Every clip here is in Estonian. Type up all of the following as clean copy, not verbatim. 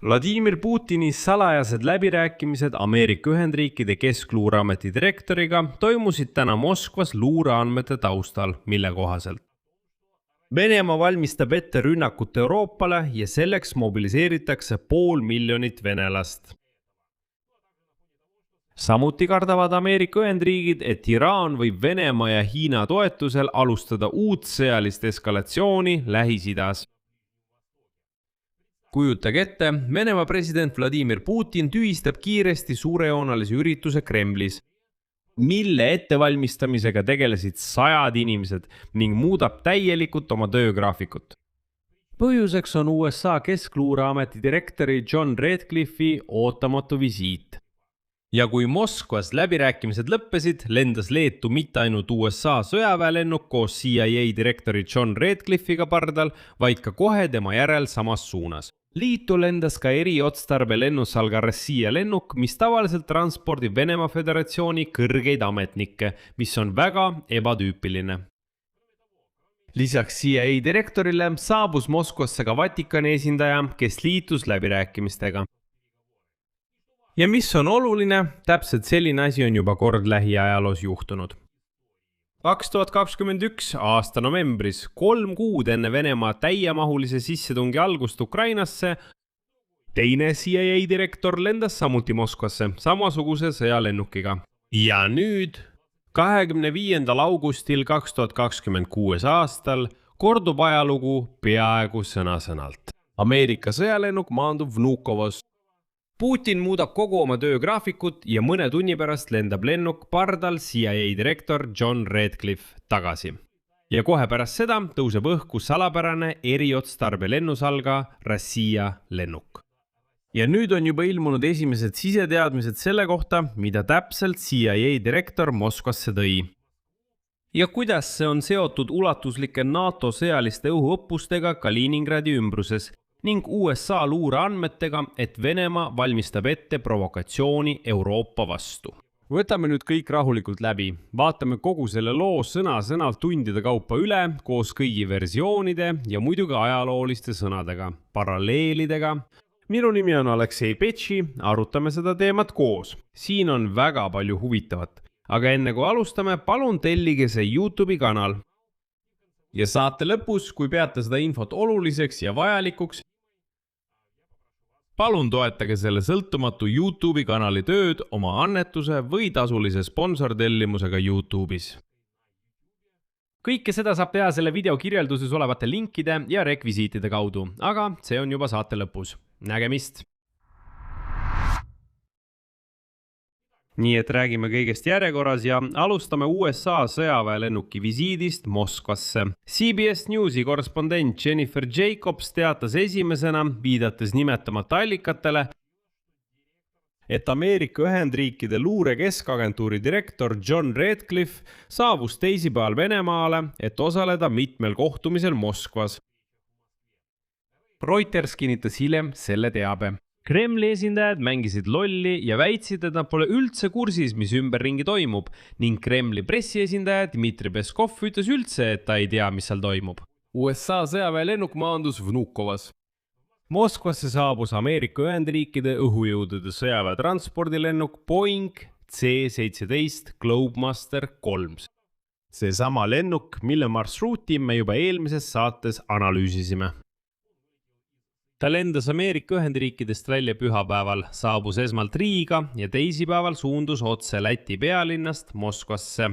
Vladimir Putini salajased läbirääkimised Ameerika Ühendriikide Keskluureameti direktoriga toimusid täna Moskvas luureandmete taustal, mille kohaselt Venemaa valmistab ette rünnakut Euroopale ja selleks mobiliseeritakse 500 000 venelast. Samuti kardavad Ameerika Ühendriigid, et Iraan võib Venemaa ja Hiina toetusel alustada uut sõjalist eskalatsiooni Lähis-Idas. Kujutage ette, Venemaa president Vladimir Putin tühistab kiiresti suurejoonalise ürituse Kremlis, mille ettevalmistamisega tegelesid 100 inimesed ning muudab täielikult oma töögraafikut. Põhjuseks on USA Keskluureameti direktori John Ratcliffe'i ootamatu visiit. Ja kui Moskvas läbirääkimised lõppesid, lendas Leetu mitte ainult USA sõjaväelennuk koos CIA direktori John Ratcliffe'iga pardal, vaid ka kohe tema järel samas suunas. Liitu lendas ka eriotstarbe lennusalga Rossija lennuk, mis tavaliselt transpordib Venemaa Föderatsiooni kõrgeid ametnikke, mis on väga ebatüüpiline. Lisaks CIA direktorile saabus Moskvasse ka Vatikani esindaja, kes liitus läbirääkimistega. Ja mis on oluline, täpselt selline asi on juba kord lähiajaloos juhtunud. 2021 aasta novembris, 3 kuud enne Venemaa täiemahulise sissetungi algust Ukrainasse, teine CIA direktor lendas samuti Moskvasse samasuguse sõjalennukiga. Ja nüüd, 25. augustil 2026 aastal, kordub ajalugu peaaegu sõna-sõnalt. Ameerika sõjalennuk maandub Vnukovos. Putin muudab kogu oma töögraafikut ja mõne tunni pärast lendab lennuk pardal CIA direktor John Ratcliffe tagasi. Ja kohe pärast seda tõuseb õhku salapärane eriotstarbe lennusalga Rossija lennuk. Ja nüüd on juba ilmunud esimesed siseteadmised selle kohta, mida täpselt CIA direktor Moskvasse tõi. Ja kuidas see on seotud ulatuslike NATO sõjaliste õhuõppustega Kaliningradi ümbruses ning USA luureandmetega, et Venemaa valmistab ette provokatsiooni Euroopa vastu. Võtame nüüd kõik rahulikult läbi. Vaatame kogu selle loo sõna-sõnalt tundide kaupa üle koos kõigi versioonide ja muidugi ajalooliste sõnadega, paralleelidega. Minu nimi on Aleksei Petši, arutame seda teemat koos. Siin on väga palju huvitavat, aga enne kui alustame, palun tellige see YouTube'i kanal. Ja saate lõpus, kui peate seda infot oluliseks ja vajalikuks, palun toetage selle sõltumatu YouTube'i kanali tööd oma annetuse või tasulise sponsortellimusega YouTube'is. Kõike seda saab teha selle video kirjelduses olevate linkide ja rekvisiitide kaudu, aga see on juba saate lõpus. Nägemist! Nii et räägime kõigest järjekorras ja alustame USA sõjaväelennuki visiidist Moskvasse. CBS Newsi korrespondent Jennifer Jacobs teatas esimesena, viidates nimetamata allikatele, et Ameerika Ühendriikide luure keskagentuuri direktor John Ratcliffe saabus teisipäeval Venemaale, et osaleda mitmel kohtumisel Moskvas. Reuters kinnitas hiljem selle teabe. Kremli esindajad mängisid lolli ja väitsid, et nad pole üldse kursis, mis ümberringi toimub, ning Kremli pressiesindaja Dmitri Peskov ütles üldse, et ta ei tea, mis seal toimub. USA sõjaväelennuk maandus Vnukovas. Moskvasse saabus Ameerika Ühendriikide õhujõudude sõjaväetranspordilennuk Boeing C-17 Globemaster 3. See sama lennuk, mille marsruuti me juba eelmises saates analüüsisime. Ta lendas Ameerika Ühendriikidest välja pühapäeval, saabus esmalt Riiga ja teisipäeval suundus otse Läti pealinnast Moskvasse.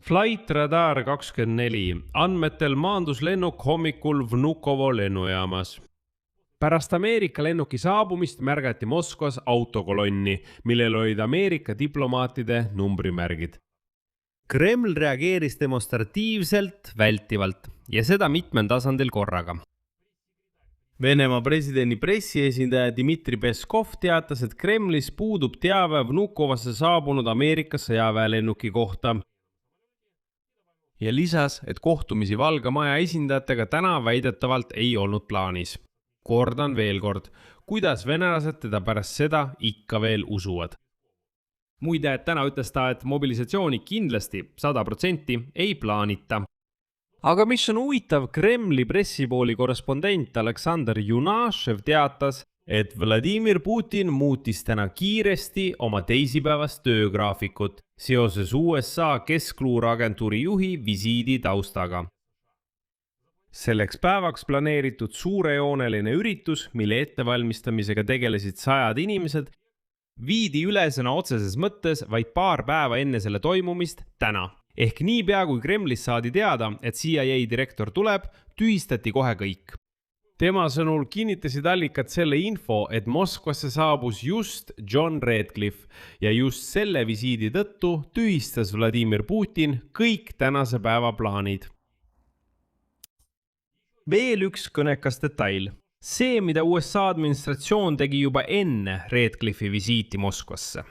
Flight Radar 24 andmetel maandus lennuk hommikul Vnukovo lennujaamas. Pärast Ameerika lennuki saabumist märgati Moskvas autokolonni, millel olid Ameerika diplomaatide numbrimärgid. Kreml reageeris demonstratiivselt, vältivalt ja seda mitmel tasandil korraga. Venemaa presidendi pressiesindaja Dmitri Peskov teatas, et Kremlis puudub teave Vnukovasse saabunud Ameerika sõjaväelennuki kohta. Ja lisas, et kohtumisi Valge Maja esindajatega täna väidetavalt ei olnud plaanis. Kordan veel kord, kuidas venelased teda pärast seda ikka veel usuvad. Muide, täna ütles ta, et mobilisatsiooni kindlasti 100% ei plaanita. aga mis on huvitav, Kremli pressipooli korrespondent Aleksandr Junašev teatas, et Vladimir Putin muutis täna kiiresti oma teisipäevast töögraafikut seoses USA keskluureagentuuri juhi visiidi taustaga. Selleks päevaks planeeritud suurejooneline üritus, mille ettevalmistamisega tegelesid 100 inimesed, viidi üle sõna otseses mõttes vaid paar päeva enne selle toimumist täna. Ehk niipea kui Kremlis saadi teada, et CIA direktor tuleb, tühistati kohe kõik. Tema sõnul kinnitasid allikad selle info, et Moskvasse saabus just John Radcliffe ja just selle visiidi tõttu tühistas Vladimir Putin kõik tänase päeva plaanid. Veel üks kõnekas detail. See, mida USA administratsioon tegi juba enne Radcliffe'i visiiti Moskvasse.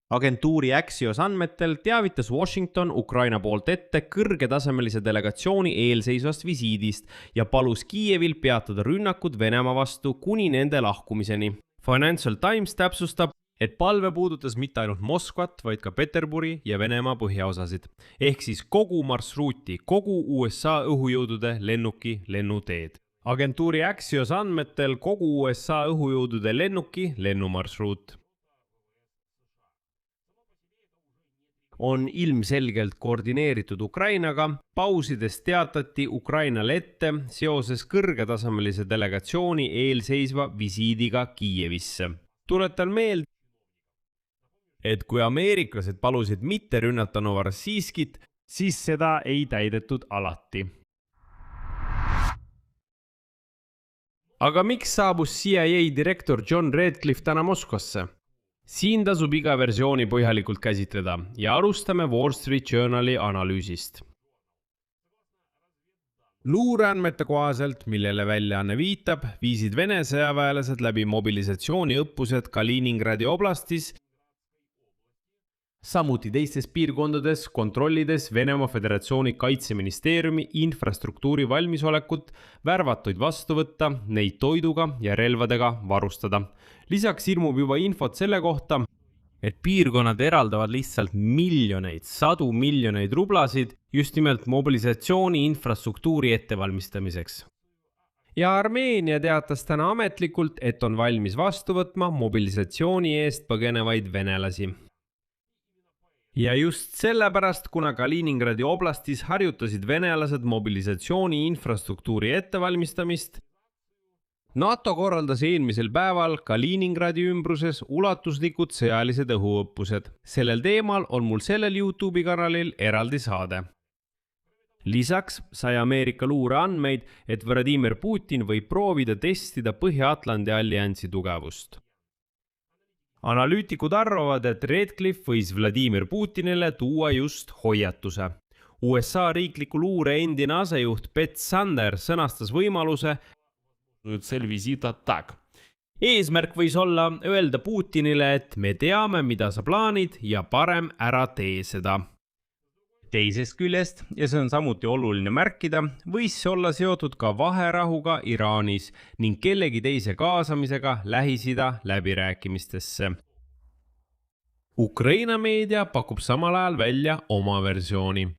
Agentuuri Axios andmetel teavitas Washington Ukraina poolt ette kõrgetasemelise delegatsiooni eelseisvast visiidist ja palus Kiievil peatada rünnakud Venemaa vastu kuni nende lahkumiseni. Financial Times täpsustab, et palve puudutas mitte ainult Moskvat, vaid ka Peterburi ja Venemaa põhjaosasid, ehk siis kogu marsruuti, kogu USA õhujõudude lennuki lennuteed. Agentuuri Axios andmetel kogu USA õhujõudude lennuki lennumarsruut on ilmselgelt koordineeritud Ukrainaga, pausidest teatati Ukrainale ette seoses kõrgetasemelise delegatsiooni eelseisva visiidiga Kiievisse. Tuletan meelde, et kui ameeriklased palusid mitte rünnata Novorossijskit, siis seda ei täidetud alati. Aga miks saabus CIA direktor John Radcliffe täna Moskvasse? Siin tasub iga versiooni põhjalikult käsitleda ja alustame Wall Street Journali analüüsist. Luureandmete kohaselt, millele väljaanne viitab, viisid Vene sõjaväelased läbi mobilisatsiooniõppused Kaliningradi oblastis, samuti teistes piirkondades kontrollides Venemaa Föderatsiooni kaitseministeeriumi infrastruktuuri valmisolekut värvatuid vastu võtta, neid toiduga ja relvadega varustada. Lisaks ilmub juba infot selle kohta, et piirkonnad eraldavad lihtsalt miljoneid, sadu miljoneid rublasid just nimelt mobilisatsiooni infrastruktuuri ettevalmistamiseks. Ja Armeenia teatas täna ametlikult, et on valmis vastu võtma mobilisatsiooni eest põgenevaid venelasi. Ja just sellepärast, kuna Kaliningradi oblastis harjutasid venelased mobilisatsiooni infrastruktuuri ettevalmistamist, NATO korraldas eelmisel päeval Kaliningradi ümbruses ulatuslikud sõjalised õhuõppused. Sellel teemal on mul sellel YouTube'i kanalil eraldi saade. Lisaks sai Ameerika luure andmeid, et Vladimir Putin võib proovida testida Põhja-Atlandi alliansi tugevust. Analüütikud arvavad, et Radcliffe võis Vladimir Putinile tuua just hoiatuse. USA riikliku luure endine asejuht Beth Sander sõnastas võimaluse, eesmärk võis olla öelda Putinile, et me teame, mida sa plaanid ja parem ära tee seda. Teisest küljest, ja see on samuti oluline märkida, võis see olla seotud ka vaherahuga Iraanis ning kellegi teise kaasamisega Lähis-Ida läbirääkimistesse. Ukraina meedia pakub samal ajal välja oma versiooni.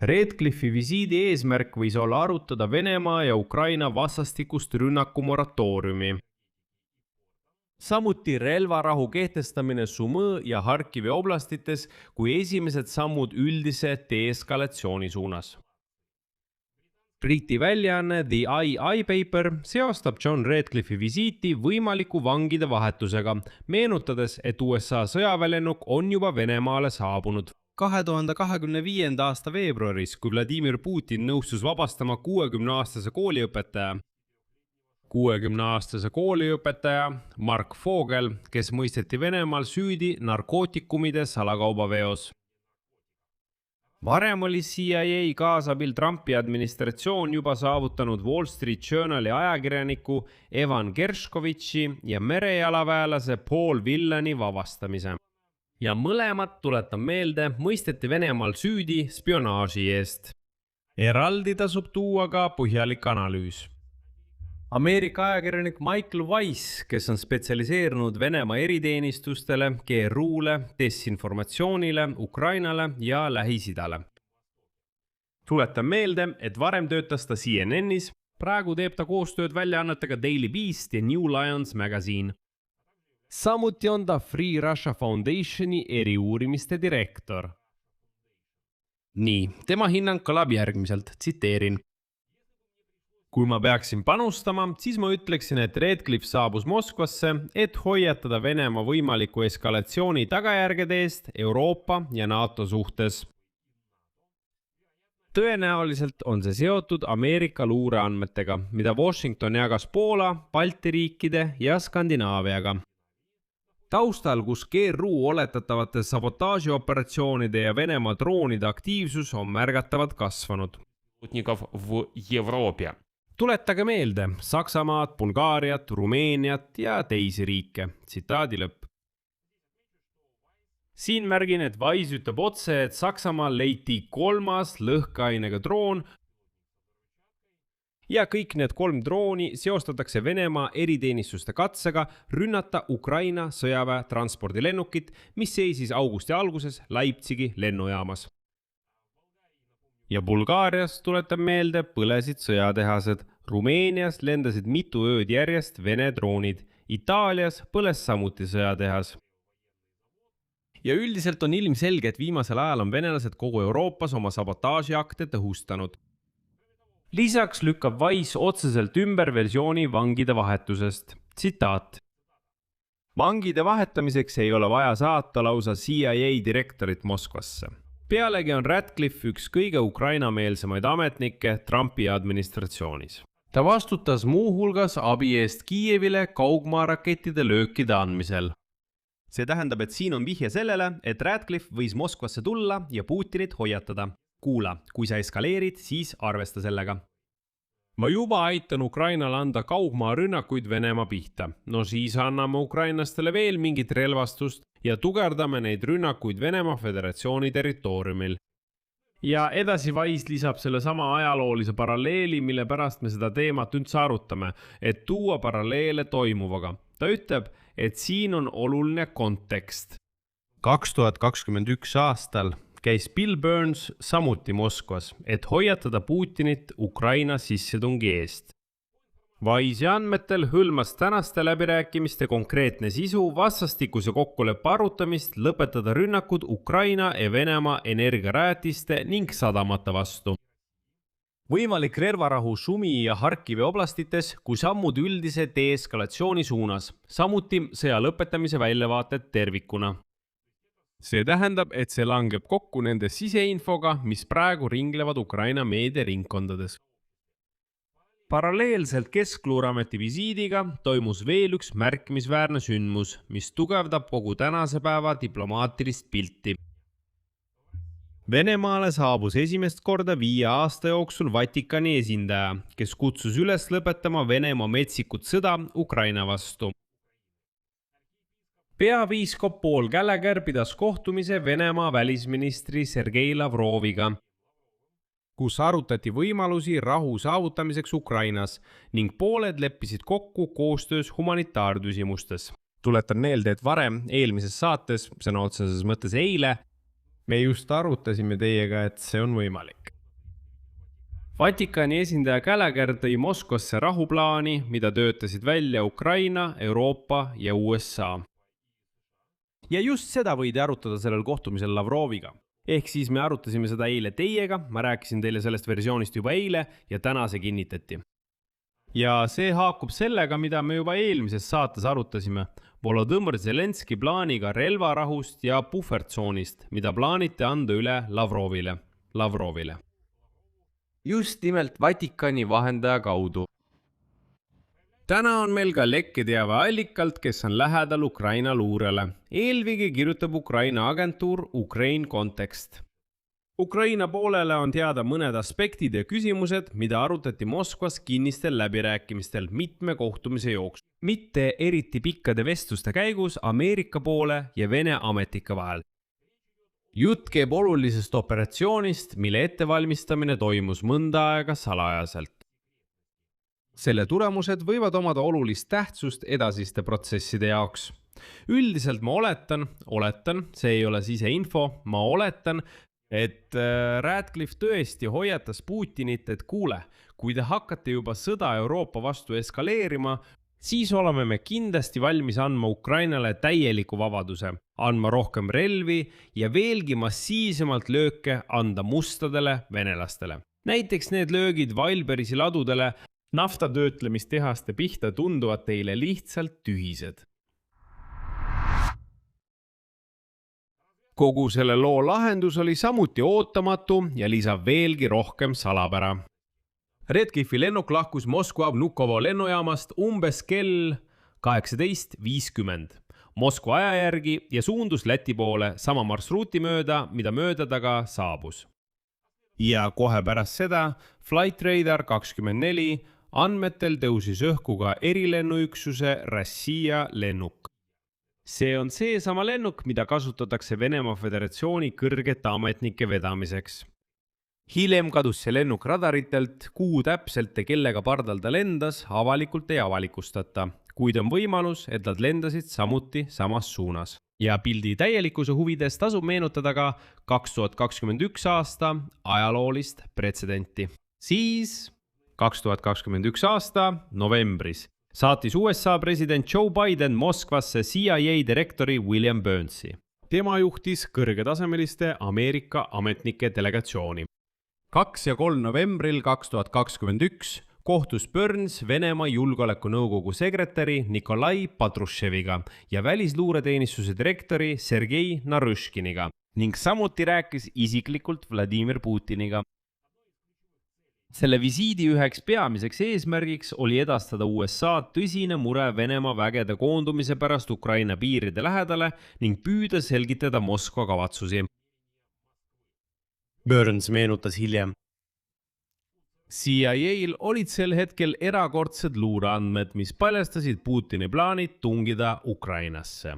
Radcliffe'i visiidi eesmärk võis olla arutada Venemaa ja Ukraina vastastikust rünnaku moratooriumi. Samuti relvarahu kehtestamine Sumõ ja Harkivi oblastites kui esimesed sammud üldise deeskalatsiooni suunas. Briti väljaanne The II Paper seostab John Radcliffe'i visiiti võimaliku vangide vahetusega, meenutades, et USA sõjaväelennuk on juba Venemaale saabunud. 2025. aasta veebruaris, kui Vladimir Putin nõustus vabastama 60-aastase kooliõpetaja Mark Vogel, kes mõisteti Venemaal süüdi narkootikumide salakaubaveos. Varem oli CIA kaasabil Trumpi administratsioon juba saavutanud Wall Street Journali ajakirjaniku Evan Gershkovitši ja merejalaväelase Paul Villani vabastamise. Ja mõlemad, tuletan meelde, mõisteti Venemaal süüdi spionaaži eest. Eraldi tasub tuua ka põhjalik analüüs. Ameerika ajakirjanik Michael Weiss, kes on spetsialiseerunud Venemaa eriteenistustele, GRU-le, desinformatsioonile, Ukrainale ja Lähis-Idale. tuletan meelde, et varem töötas ta CNN-is, praegu teeb ta koostööd väljaannetega Daily Beast ja New Lions Magazine. Samuti on ta Free Russia Foundationi eriuurimiste direktor. Nii, tema hinnang kõlab järgmiselt, tsiteerin. Kui ma peaksin panustama, siis ma ütleksin, et Redcliffe saabus Moskvasse, et hoiatada Venemaa võimaliku eskalatsiooni tagajärgede eest Euroopa ja NATO suhtes. Tõenäoliselt on see seotud Ameerika luureandmetega, mida Washington jagas Poola, Balti riikide ja Skandinaaviaga. Taustal, kus GRU oletatavate sabotaažioperatsioonide ja Venemaa droonide aktiivsus on märgatavalt kasvanud. Tuletage meelde Saksamaad, Bulgaariat, Rumeeniat ja teisi riike. Tsitaadi lõpp. Siin märgin, et Wise ütleb otse, et Saksamaal leiti 3. lõhkeainega droon ja kõik need 3 drooni seostatakse Venemaa eriteenistuste katsega rünnata Ukraina sõjaväe transpordilennukit, mis seisis augusti alguses Leipzigi lennujaamas. Ja Bulgaarias, tuletab meelde, põlesid sõjatehased. Rumeenias lendasid mitu ööd järjest Vene droonid. Itaalias põles samuti sõjatehas. Ja üldiselt on ilmselge, et viimasel ajal on venelased kogu Euroopas oma sabotaažiakte tõhustanud. Lisaks lükkab Wise otseselt ümber versiooni vangide vahetusest. Tsitaat. Vangide vahetamiseks ei ole vaja saata lausa CIA direktorit Moskvasse. Pealegi on Radcliffe üks kõige Ukraina-meelsemaid ametnikke Trumpi administratsioonis. Ta vastutas muuhulgas abi eest Kiievile kaugmaarakettide löökide andmisel. See tähendab, et siin on vihje sellele, et Radcliffe võis Moskvasse tulla ja Putinit hoiatada. Kuula, kui sa eskaleerid, siis arvesta sellega. Ma juba aitan Ukrainal anda kaugmaarünnakuid Venemaa pihta. No siis anname ukrainlastele veel mingit relvastust ja tugevdame neid rünnakuid Venemaa Föderatsiooni territooriumil. Ja edasi Wise lisab selle sama ajaloolise paralleeli, mille pärast me seda teemat üldse arutame, et tuua paralleele toimuvaga. Ta ütleb, et siin on oluline kontekst. 2021 aastal käis Bill Burns samuti Moskvas, et hoiatada Putinit Ukraina sissetungi eest. Wise'i andmetel hõlmas tänaste läbirääkimiste konkreetne sisu vastastikuse kokkuleppe arutamist lõpetada rünnakud Ukraina ja Venemaa energiarajatiste ning sadamate vastu. Võimalik relvarahu Sumi ja Harkivi oblastites, kui sammud üldise deeskalatsiooni suunas, samuti sõja lõpetamise väljavaated tervikuna. See tähendab, et see langeb kokku nende siseinfoga, mis praegu ringlevad Ukraina meediaringkondades. Paralleelselt Keskluureameti visiidiga toimus veel üks märkimisväärne sündmus, mis tugevdab kogu tänase päeva diplomaatilist pilti. Venemaale saabus esimest korda 5 aasta jooksul Vatikani esindaja, kes kutsus üles lõpetama Venemaa metsikut sõda Ukraina vastu. Peapiiskop Paul Gallagher pidas kohtumise Venemaa välisministri Sergei Lavroviga, kus arutati võimalusi rahu saavutamiseks Ukrainas ning pooled leppisid kokku koostöös humanitaardüsimustes. Tuletan meelde, et varem eelmises saates, sõna otseses mõttes eile, me just arutasime teiega, et see on võimalik. Vatikani esindaja Gallagher tõi Moskvasse rahuplaani, mida töötasid välja Ukraina, Euroopa ja USA. Ja just seda võidi arutada sellel kohtumisel Lavroviga. Ehk siis me arutasime seda eile teiega, ma rääkisin teile sellest versioonist juba eile ja täna see kinnitati. Ja see haakub sellega, mida me juba eelmises saates arutasime, Volodõmõr Zelenski plaaniga relvarahust ja puhvertsoonist, mida plaaniti anda üle Lavrovile. Just nimelt Vatikani vahendaja kaudu. Täna on meil ka lekketeave allikalt, kes on lähedal Ukraina luurele. Eelvigi kirjutab Ukraina agentuur Ukraine Context. Ukraina poolele on teada mõned aspektid ja küsimused, mida arutati Moskvas kinnistel läbirääkimistel mitme kohtumise jooksul. Mitte eriti pikkade vestluste käigus Ameerika poole ja Vene ametike vahel. Jutt käib olulisest operatsioonist, mille ettevalmistamine toimus mõnda aega salajaselt. Selle tulemused võivad omada olulist tähtsust edasiste protsesside jaoks. Üldiselt ma oletan, see ei ole siseinfo, ma oletan, et Radcliffe tõesti hoiatas Putinit, et kuule, kui te hakkate juba sõda Euroopa vastu eskaleerima, siis oleme me kindlasti valmis andma Ukrainale täieliku vabaduse, andma rohkem relvi ja veelgi massiivsemalt lööke anda mustadele venelastele. Näiteks need löögid Wildbergsi ladudele naftatöötlemistehaste pihta tunduvad teile lihtsalt tühised. Kogu selle loo lahendus oli samuti ootamatu ja lisab veelgi rohkem salapära. Radcliffe'i lennuk lahkus Moskva Vnukovo lennujaamast umbes kell 18:50 Moskva aja järgi ja suundus Läti poole sama marsruuti mööda, mida mööda ta ka saabus. Ja kohe pärast seda Flight Radar 24 andmetel tõusis õhku ka erilennuüksuse Rossija lennuk. See on seesama lennuk, mida kasutatakse Venemaa Föderatsiooni kõrgete ametnike vedamiseks. Hiljem kadus see lennuk radaritelt, kuhu täpselt ja kellega pardal ta lendas, avalikult ei avalikustata, kuid on võimalus, et nad lendasid samuti samas suunas. Ja pildi täielikkuse huvides tasub meenutada ka 2021 aasta ajaloolist pretsedenti. Siis 2021 aasta novembris saatis USA president Joe Biden Moskvasse CIA direktori William Burnsi. Tema juhtis kõrgetasemeliste Ameerika ametnike delegatsiooni. 2. ja 3. novembril 2021 kohtus Burns Venemaa julgeolekunõukogu sekretäri Nikolai Patrusheviga ja välisluureteenistuse direktori Sergei Naryshkiniga ning samuti rääkis isiklikult Vladimir Putiniga. Selle visiidi üheks peamiseks eesmärgiks oli edastada USA tõsine mure Venemaa vägede koondumise pärast Ukraina piiride lähedale ning püüda selgitada Moskva kavatsusi. Burns meenutas hiljem. CIA-l olid sel hetkel erakordsed luureandmed, mis paljastasid Putini plaanid tungida Ukrainasse.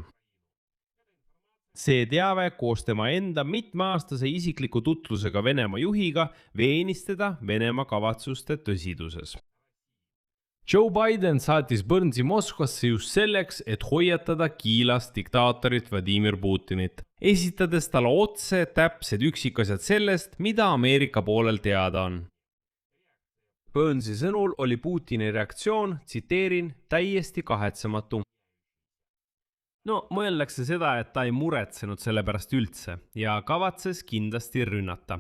See teave koos tema enda mitmeaastase isikliku tutvusega Venemaa juhiga veenis teda Venemaa kavatsuste tõsiduses. Joe Biden saatis Burnsi Moskvasse just selleks, et hoiatada kiilast diktaatorit Vladimir Putinit, esitades talle otse täpsed üksikasjad sellest, mida Ameerika poolel teada on. Burnsi sõnul oli Putini reaktsioon, tsiteerin, täiesti kahetsematu. No, mõeldakse seda, et ta ei muretsenud selle pärast üldse ja kavatses kindlasti rünnata.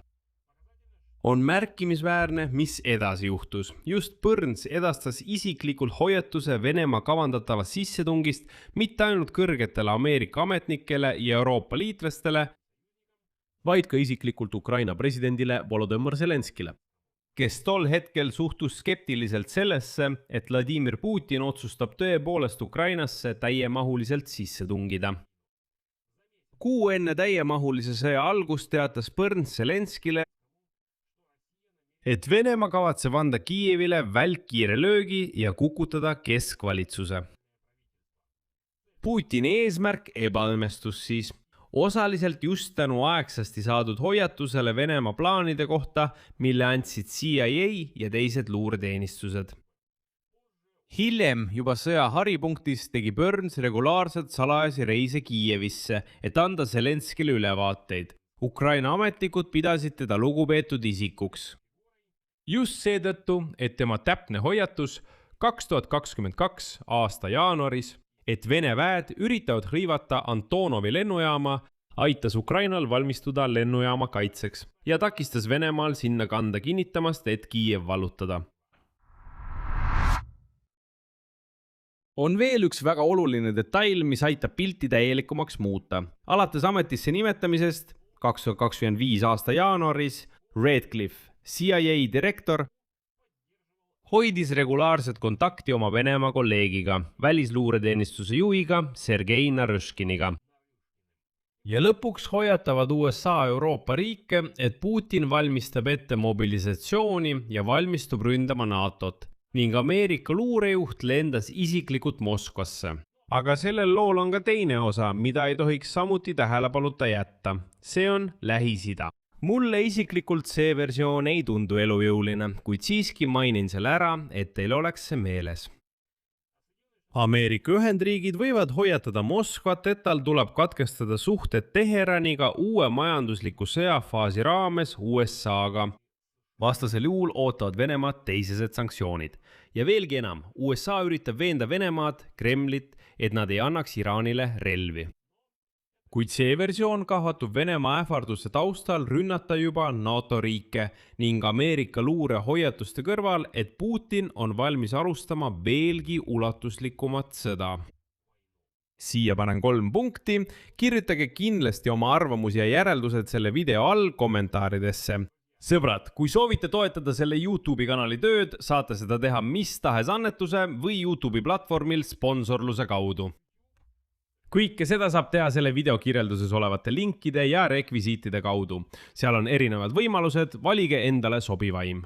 On märkimisväärne, mis edasi juhtus. Just Burns edastas isiklikult hoiatuse Venemaa kavandatava sissetungist mitte ainult kõrgetele Ameerika ametnikele ja Euroopa liitlastele, vaid ka isiklikult Ukraina presidendile Volodõmõr Zelenskile, kes tol hetkel suhtus skeptiliselt sellesse, et Vladimir Putin otsustab tõepoolest Ukrainasse täiemahuliselt sisse tungida. Kuu enne täiemahulise sõja algust teatas Burns Zelenskile, et Venemaa kavatseb anda Kiievile välkkiire löögi ja kukutada keskvalitsuse. Putini eesmärk ebaõnnestus siis. Osaliselt just tänu aegsasti saadud hoiatusele Venemaa plaanide kohta, mille andsid CIA ja teised luureteenistused. Hiljem juba sõja haripunktis tegi Burns regulaarselt salajasi reise Kiievisse, et anda Zelenskile ülevaateid. Ukraina ametnikud pidasid teda lugupeetud isikuks. Just seetõttu, et tema täpne hoiatus 2022 aasta jaanuaris, et Vene väed üritavad hõivata Antonovi lennujaama, aitas Ukrainal valmistuda lennujaama kaitseks ja takistas Venemaal sinna kanda kinnitamast, et Kiiev vallutada. On veel üks väga oluline detail, mis aitab pilti täielikumaks muuta. Alates ametisse nimetamisest 2025 aasta jaanuaris Radcliffe, CIA direktor, hoidis regulaarset kontakti oma Venemaa kolleegiga, välisluureteenistuse juhiga Sergei Naryshkiniga. Ja lõpuks hoiatavad USA Euroopa riike, et Putin valmistab ette mobilisatsiooni ja valmistub ründama NATO-t ning Ameerika luurejuht lendas isiklikult Moskvasse. Aga sellel lool on ka teine osa, mida ei tohiks samuti tähelepanuta jätta. See on Lähis-Ida. Mulle isiklikult see versioon ei tundu elujõuline, kuid siiski mainin selle ära, et teil oleks see meeles. Ameerika Ühendriigid võivad hoiatada Moskvat, et tal tuleb katkestada suhted Teheraniga uue majandusliku sõjafaasi raames USA-ga. Vastasel juhul ootavad Venemaad teisesed sanktsioonid. Ja veelgi enam, USA üritab veenda Venemaad, Kremlit, et nad ei annaks Iraanile relvi. Kuid see versioon kahvatub Venemaa ähvarduste taustal rünnata juba NATO riike ning Ameerika luure hoiatuste kõrval, et Putin on valmis alustama veelgi ulatuslikumat sõda. Siia panen 3 punkti, kirjutage kindlasti oma arvamusi ja järeldused selle video all kommentaaridesse. Sõbrad, kui soovite toetada selle YouTube'i kanali tööd, saate seda teha mis tahes annetuse või YouTube'i platvormil sponsorluse kaudu. Kõike seda saab teha selle video kirjelduses olevate linkide ja rekvisiitide kaudu. Seal on erinevad võimalused, valige endale sobivaim.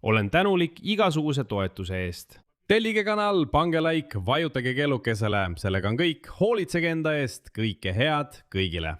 Olen tänulik igasuguse toetuse eest. Tellige kanal, pange like, vajutage kellukesele, sellega on kõik, hoolitsege enda eest, kõike head kõigile.